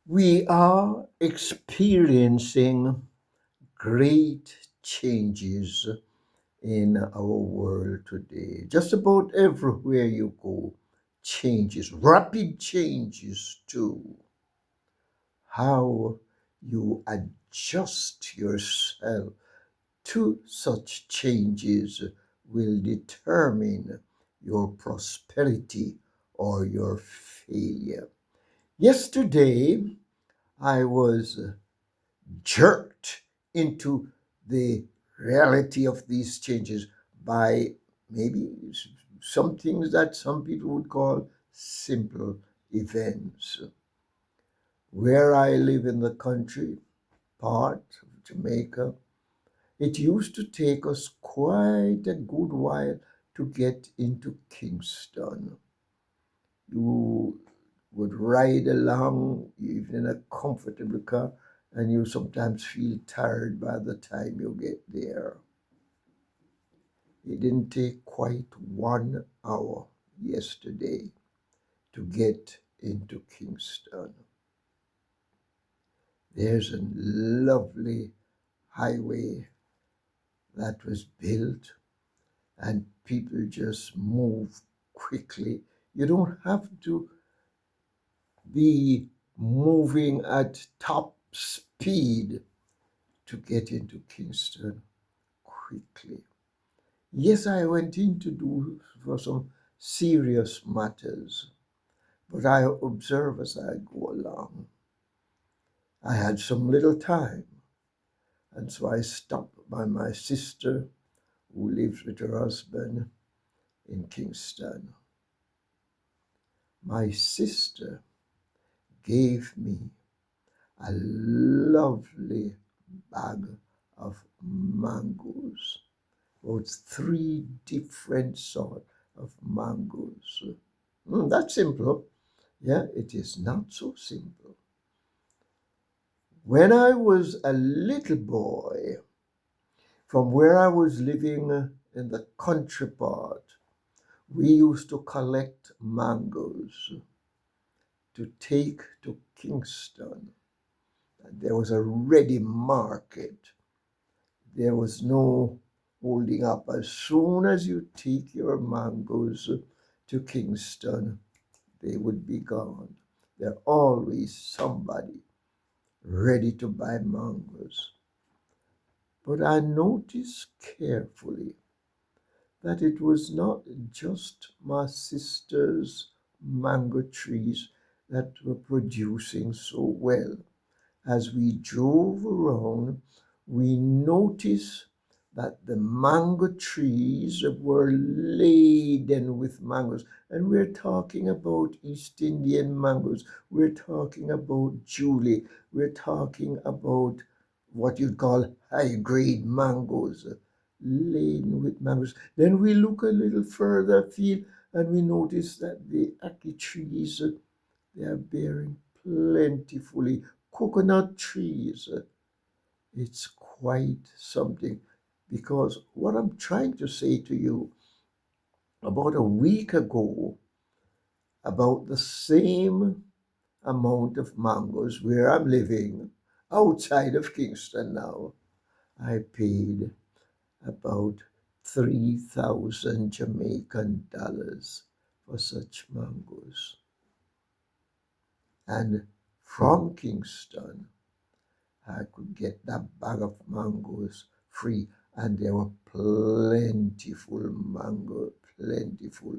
We are experiencing great changes in our world today. Just about everywhere you go, changes, rapid changes too. How you adjust yourself to such changes will determine your prosperity or your failure. Yesterday, I was jerked into the reality of these changes by maybe some things that some people would call simple events. Where I live in the country, part of Jamaica, it used to take us quite a good while to get into Kingston. You would ride along even in a comfortable car, and you sometimes feel tired by the time you get there. It didn't take quite 1 hour yesterday to get into Kingston. There's a lovely highway that was built, and people just move quickly. You don't have to be moving at top speed to get into Kingston quickly. Yes, I went in to do for some serious matters, but I observe as I go along. I had some little time, and so I stopped by my sister who lives with her husband in Kingston. My sister gave me a lovely bag of mangoes, about three different sort of mangoes. That's simple. Yeah, it is not so simple. When I was a little boy, from where I was living in the country part, we used to collect mangoes to take to Kingston. There was a ready market. There was no holding up. As soon as you take your mangoes to Kingston, they would be gone. There's always somebody ready to buy mangoes. But I noticed carefully that it was not just my sister's mango trees that were producing so well. As we drove around, we noticed that the mango trees were laden with mangoes. And we're talking about East Indian mangoes. We're talking about Julie. We're talking about what you'd call high grade mangoes, laden with mangoes. Then we look a little further afield and we notice that the ackee trees, they are bearing plentifully. Coconut trees, it's quite something, because what I'm trying to say to you, about a week ago, about the same amount of mangoes where I'm living outside of Kingston now, I paid about 3,000 Jamaican dollars for such mangoes. And from Kingston, I could get that bag of mangoes free, and there were plentiful mango, plentiful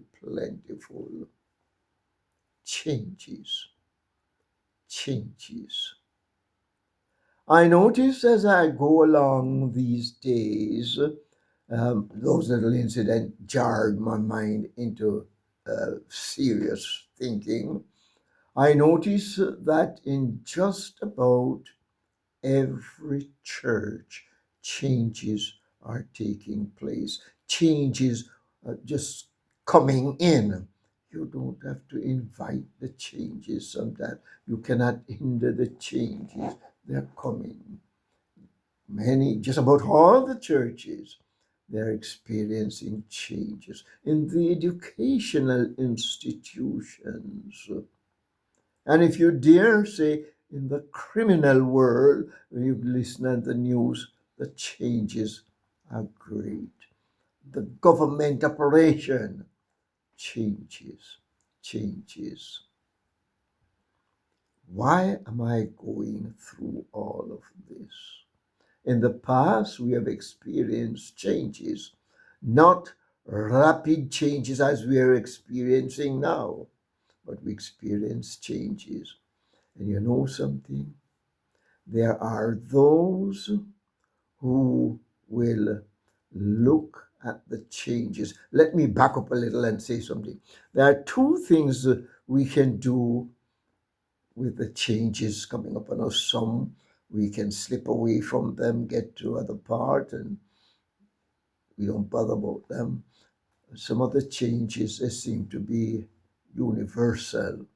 changes, changes. I notice as I go along these days, those little incidents jarred my mind into serious thinking. I notice that in just about every church, changes are taking place. Changes are just coming in. You don't have to invite the changes sometimes. You cannot hinder the changes. They're coming. Many, just about all the churches, they're experiencing changes. In the educational institutions, and if you dare say in the criminal world, when you listen to the news, the changes are great. The government operation changes, changes. Why am I going through all of this? In the past, we have experienced changes, not rapid changes as we are experiencing now, but we experience changes. And you know something? There are those who will look at the changes. Let me back up a little and say something. There are two things we can do with the changes coming up on us. Some we can slip away from them, get to other part, and we don't bother about them. Some of the changes they seem to be universal.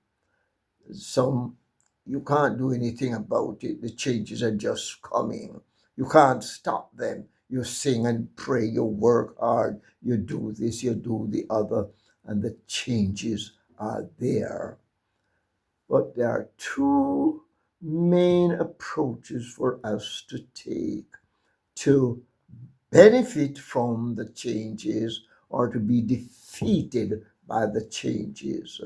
Some you can't do anything about it. The changes are just coming. You can't stop them. You sing and pray, you work hard, you do this, you do the other, and the changes are there. But there are two main approaches for us to take to benefit from the changes or to be defeated by the changes.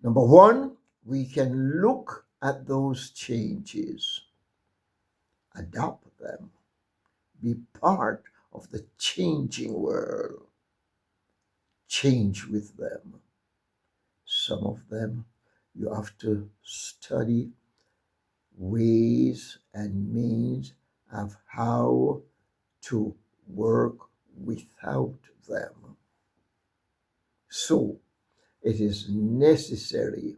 Number one, we can look at those changes, adopt them, be part of the changing world, change with them. Some of them you have to study ways and means of how to work without them. So it is necessary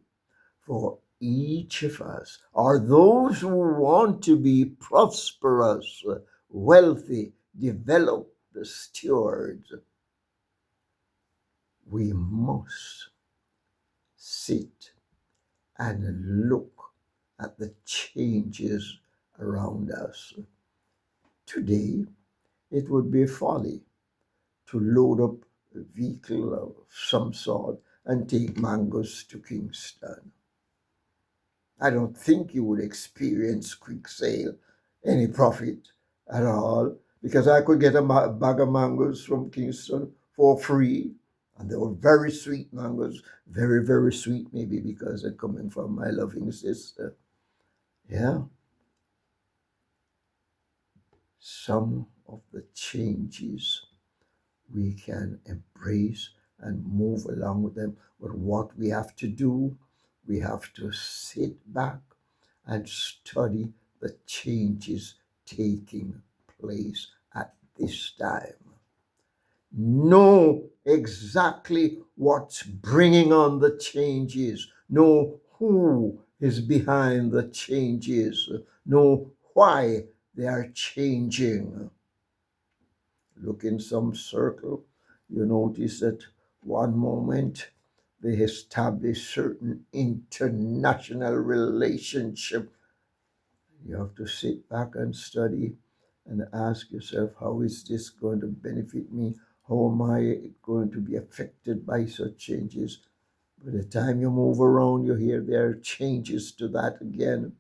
for each of us, or those who want to be prosperous, wealthy, developed stewards, we must sit and look at the changes around us. Today, it would be folly to load up a vehicle of some sort and take mangoes to Kingston. I don't think you would experience quick sale, any profit at all, because I could get a bag of mangoes from Kingston for free. And they were very sweet mangoes, very, very sweet, maybe because they're coming from my loving sister. Yeah. Some of the changes we can embrace and move along with them. But what we have to do, we have to sit back and study the changes taking place at this time. Know exactly what's bringing on the changes. Know who is behind the changes. Know why they are changing. Look in some circle, you notice that one moment they establish certain international relationship. You have to sit back and study and ask yourself, how is this going to benefit me? How am I going to be affected by such changes? By the time you move around, you hear there are changes to that again.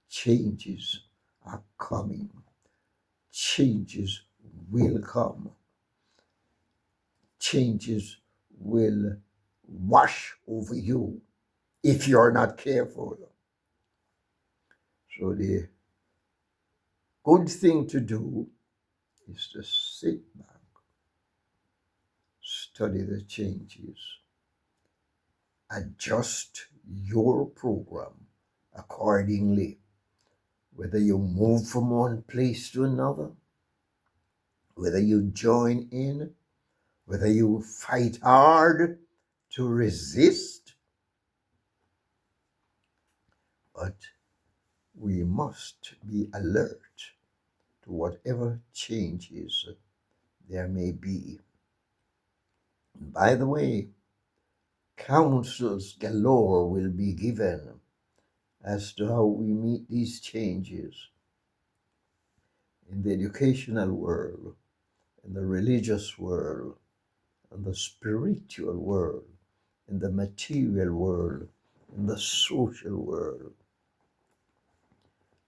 Changes are coming. Changes will come. Changes will wash over you if you're not careful. So the good thing to do is to sit back, study the changes, adjust your program accordingly, whether you move from one place to another, whether you join in, whether you fight hard to resist, but we must be alert to whatever changes there may be. And by the way, counsels galore will be given as to how we meet these changes in the educational world, in the religious world, in the spiritual world, in the material world, in the social world.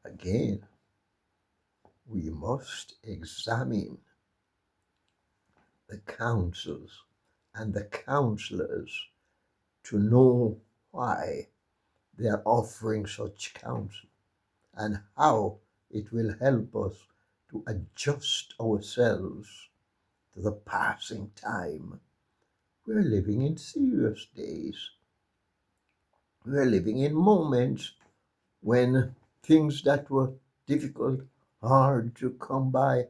Again, we must examine the counsels and the counselors to know why they are offering such counsel and how it will help us to adjust ourselves to the passing time. We're living in serious days. We're living in moments when things that were difficult, hard to come by,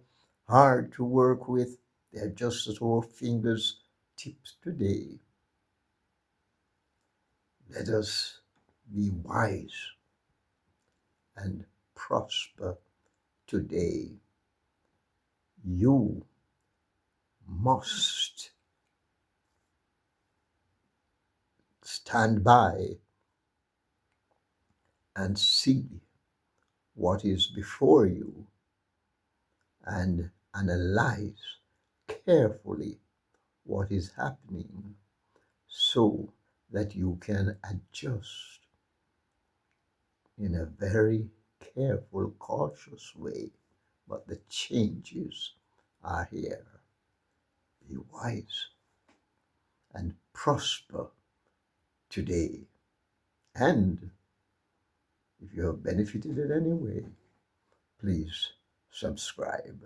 hard to work with, they're just at our fingers' tips today. Let us be wise and prosper today. You must stand by and see what is before you and analyze carefully what is happening so that you can adjust in a very careful, cautious way. But the changes are here. Be wise and prosper today. And if you have benefited in any way, please subscribe.